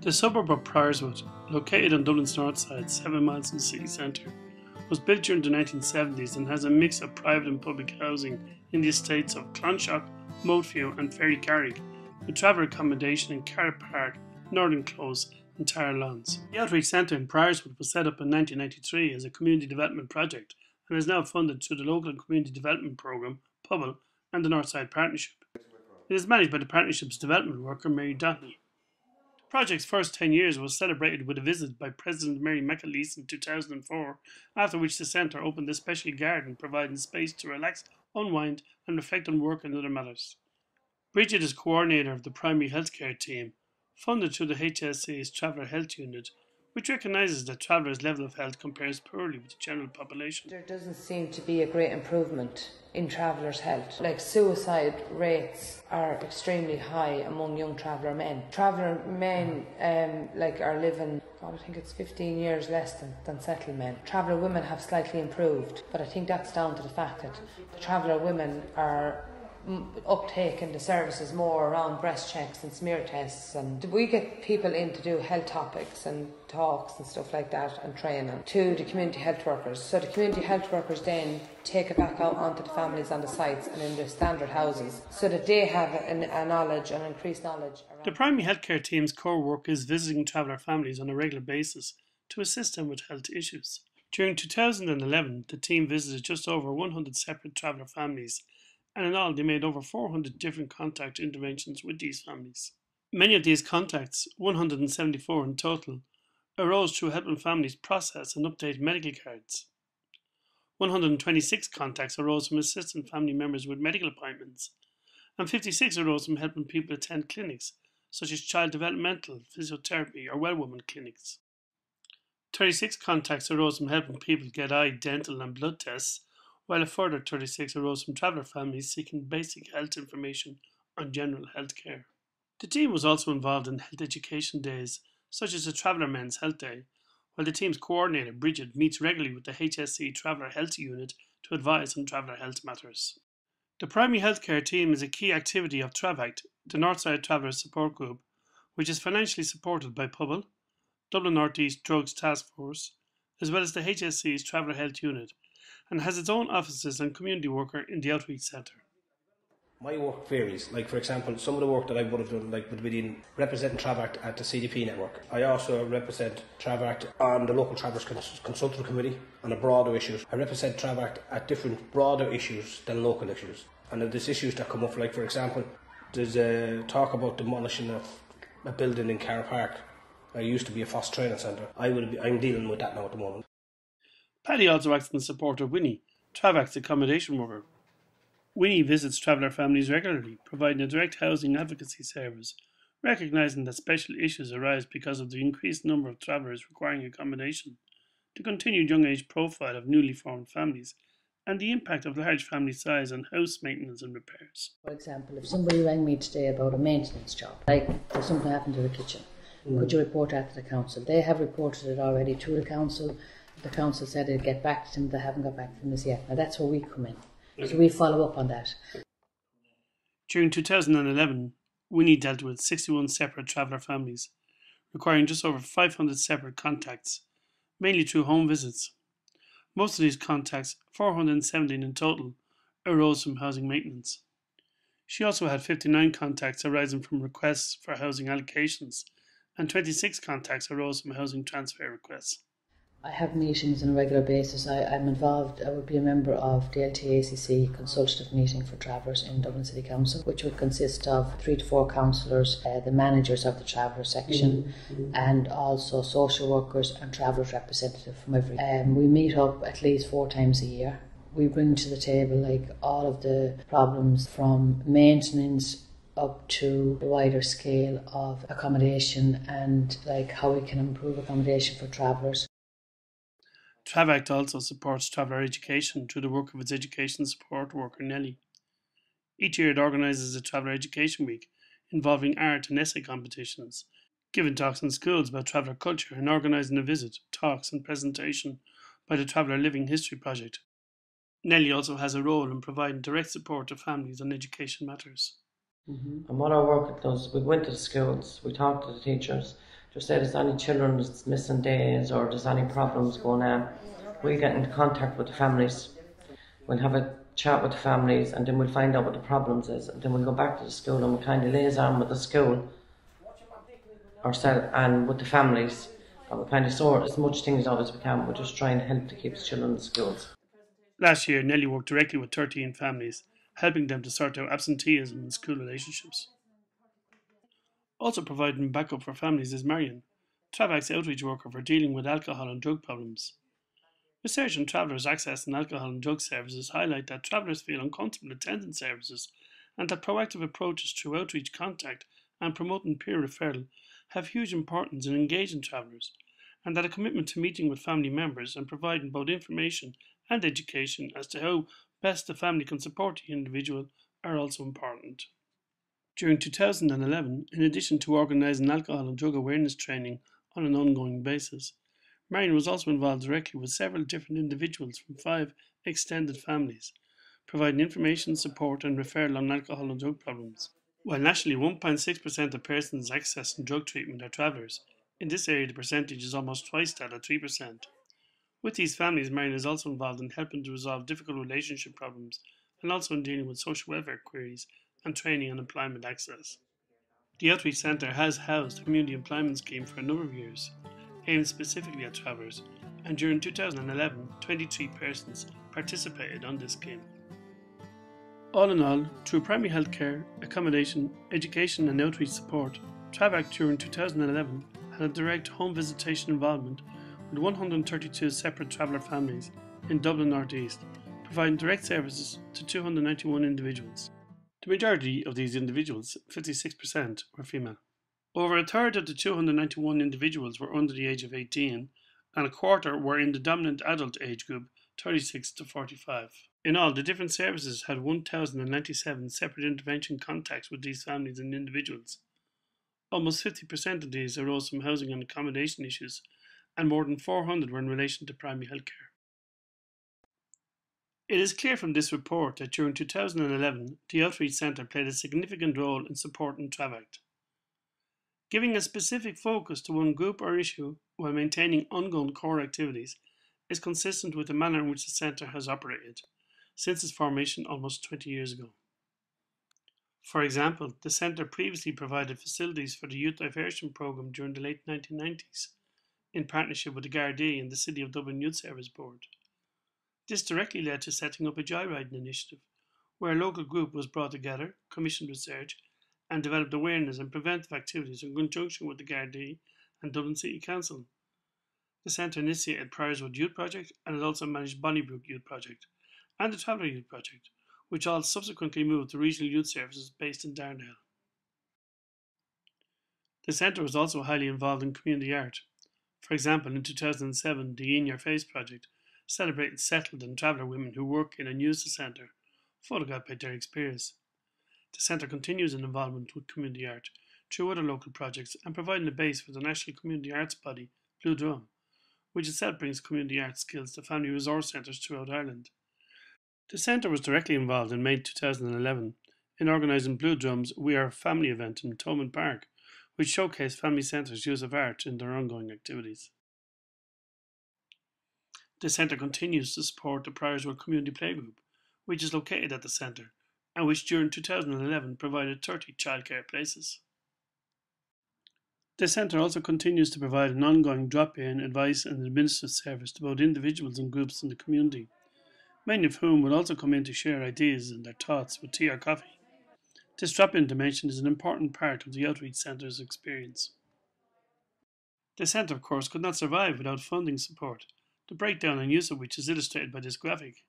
The suburb of Priorswood, located on Dublin's north side, 7 miles from the city centre, was built during the 1970s and has a mix of private and public housing in the estates of Clonshock, Moatview and Ferry Carrig, with travel accommodation in Car Park, Northern Close and Tara Lawns. The Outreach Centre in Priorswood was set up in 1993 as a community development project and is now funded through the Local and Community Development Programme, PUBL, and the Northside Partnership. It is managed by the Partnership's development worker Mary Donnelly. The project's first 10 years was celebrated with a visit by President Mary McAleese in 2004, after which the centre opened a special garden providing space to relax, unwind and reflect on work and other matters. Bridget is coordinator of the primary healthcare team, funded through the HSC's Traveller Health Unit, which recognises that travellers' level of health compares poorly with the general population. There doesn't seem to be a great improvement in travellers' health. Like suicide rates are extremely high among young traveller men. Traveller men are living, I think it's 15 years less than settled men. Traveller women have slightly improved, but I think that's down to the fact that the traveller women are uptaking the services more around breast checks and smear tests, and we get people in to do health topics and talks and stuff like that and training to the community health workers. So the community health workers then take it back out onto the families on the sites and in their standard houses so that they have a knowledge and increased knowledge. The primary healthcare team's core work is visiting traveller families on a regular basis to assist them with health issues. During 2011, the team visited just over 100 separate traveller families, and in all they made over 400 different contact interventions with these families. Many of these contacts, 174 in total, arose through helping families process and update medical cards. 126 contacts arose from assisting family members with medical appointments, and 56 arose from helping people attend clinics, such as child developmental, physiotherapy or well-woman clinics. 36 contacts arose from helping people get eye, dental and blood tests, while a further 36 arose from traveller families seeking basic health information on general health care. The team was also involved in health education days, such as the Traveller Men's Health Day, while the team's coordinator, Bridget, meets regularly with the HSC Traveller Health Unit to advise on traveller health matters. The primary healthcare team is a key activity of TravAct, the Northside Travellers Support Group, which is financially supported by PUBL, Dublin North East Drugs Task Force, as well as the HSC's Traveller Health Unit, and has its own offices and community worker in the Outreach Centre. My work varies. Like, for example, some of the work that I would have done would be in representing TravAct at the CDP network. I also represent TravAct on the local Travellers Consultative Committee on the broader issues. I represent TravAct at different broader issues than local issues. And there's issues that come up, like for example, there's a talk about demolishing of a building in Car Park. It used to be a FOSS training centre. I'm dealing with that now at the moment. Paddy also acts in support of Winnie, TravAct's accommodation worker. Winnie visits traveller families regularly, providing a direct housing advocacy service, recognising that special issues arise because of the increased number of travellers requiring accommodation, the continued young age profile of newly formed families, and the impact of large family size on house maintenance and repairs. For example, if somebody rang me today about a maintenance job, like if something happened to the kitchen, could you report that to the council? They have reported it already to the council. The council said they'd get back to them, they haven't got back to them as yet. Now that's where we come in. So we follow up on that. During 2011, Winnie dealt with 61 separate traveller families, requiring just over 500 separate contacts, mainly through home visits. Most of these contacts, 417 in total, arose from housing maintenance. She also had 59 contacts arising from requests for housing allocations, and 26 contacts arose from housing transfer requests. I have meetings on a regular basis. I'm involved, I would be a member of the LTACC consultative meeting for travellers in Dublin City Council, which would consist of 3 to 4 councillors, the managers of the traveller section, and also social workers and travellers representative from every. We meet up at least 4 times a year. We bring to the table all of the problems from maintenance up to the wider scale of accommodation and how we can improve accommodation for travellers. TravAct also supports traveller education through the work of its education support worker Nellie. Each year it organises a Traveller Education Week involving art and essay competitions, giving talks in schools about traveller culture and organising a visit, talks and presentation by the Traveller Living History Project. Nellie also has a role in providing direct support to families on education matters. And what our work does, we go into the schools, we talk to the teachers, Just say there's any children that's missing days or there's any problems going on, we'll get into contact with the families. We'll have a chat with the families and then we'll find out what the problems is, and then we'll go back to the school and we'll kind of liaison with the school ourselves and with the families, and we'll kind of sort as much things out as we can. We'll just try and help to keep the children in the schools. Last year, Nellie worked directly with 13 families, helping them to sort out absenteeism and school relationships. Also providing backup for families is Marion, TravAct's outreach worker for dealing with alcohol and drug problems. Research on travellers' access and alcohol and drug services highlight that travellers feel uncomfortable attending services, and that proactive approaches through outreach contact and promoting peer referral have huge importance in engaging travellers, and that a commitment to meeting with family members and providing both information and education as to how best the family can support the individual are also important. During 2011, in addition to organising alcohol and drug awareness training on an ongoing basis, Marion was also involved directly with several different individuals from 5 extended families, providing information, support and referral on alcohol and drug problems. While nationally 1.6% of persons accessing drug treatment are travellers, in this area the percentage is almost twice that at 3%. With these families, Marion is also involved in helping to resolve difficult relationship problems and also in dealing with social welfare queries and training and employment access. The Outreach Centre has housed a community employment scheme for a number of years, aimed specifically at travellers, and during 2011, 23 persons participated on this scheme. All in all, through primary health care, accommodation, education and outreach support, TravAct during 2011 had a direct home visitation involvement with 132 separate traveller families in Dublin North East, providing direct services to 291 individuals. The majority of these individuals, 56%, were female. Over a third of the 291 individuals were under the age of 18, and a quarter were in the dominant adult age group, 36 to 45. In all, the different services had 1,097 separate intervention contacts with these families and individuals. Almost 50% of these arose from housing and accommodation issues, and more than 400 were in relation to primary health care. It is clear from this report that during 2011, the Outreach Centre played a significant role in supporting TravAct. Giving a specific focus to one group or issue while maintaining ongoing core activities is consistent with the manner in which the Centre has operated since its formation almost 20 years ago. For example, the Centre previously provided facilities for the Youth Diversion Programme during the late 1990s, in partnership with the Gardaí and the City of Dublin Youth Service Board. This directly led to setting up a joyriding initiative, where a local group was brought together, commissioned research, and developed awareness and preventive activities in conjunction with the Gardaí and Dublin City Council. The Centre initiated Priorswood Youth Project, and it also managed Bonnybrook Youth Project and the Traveller Youth Project, which all subsequently moved to regional youth services based in Darndale. The Centre was also highly involved in community art. For example, in 2007, the In Your Face project celebrated settled and traveller women who work in and use the Centre, photographed by Derek Spears. The Centre continues in involvement with community art through other local projects and providing a base for the national community arts body, Blue Drum, which itself brings community arts skills to family resource centres throughout Ireland. The Centre was directly involved in May 2011 in organising Blue Drum's We Are Family event in Thomond Park, which showcased family centres' use of art in their ongoing activities. The Centre continues to support the Priorswood Community Playgroup, which is located at the Centre, and which during 2011 provided 30 childcare places. The Centre also continues to provide an ongoing drop-in advice and administrative service to both individuals and groups in the community, many of whom will also come in to share ideas and their thoughts with tea or coffee. This drop-in dimension is an important part of the Outreach Centre's experience. The Centre, of course, could not survive without funding support, the breakdown and use of which is illustrated by this graphic.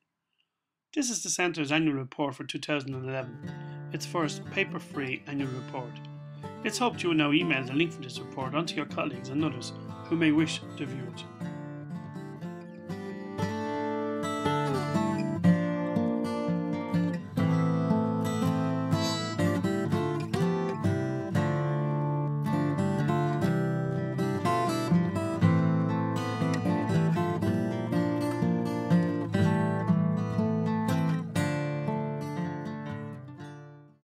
This is the Centre's annual report for 2011, its first paper-free annual report. It's hoped you will now email the link for this report onto your colleagues and others who may wish to view it.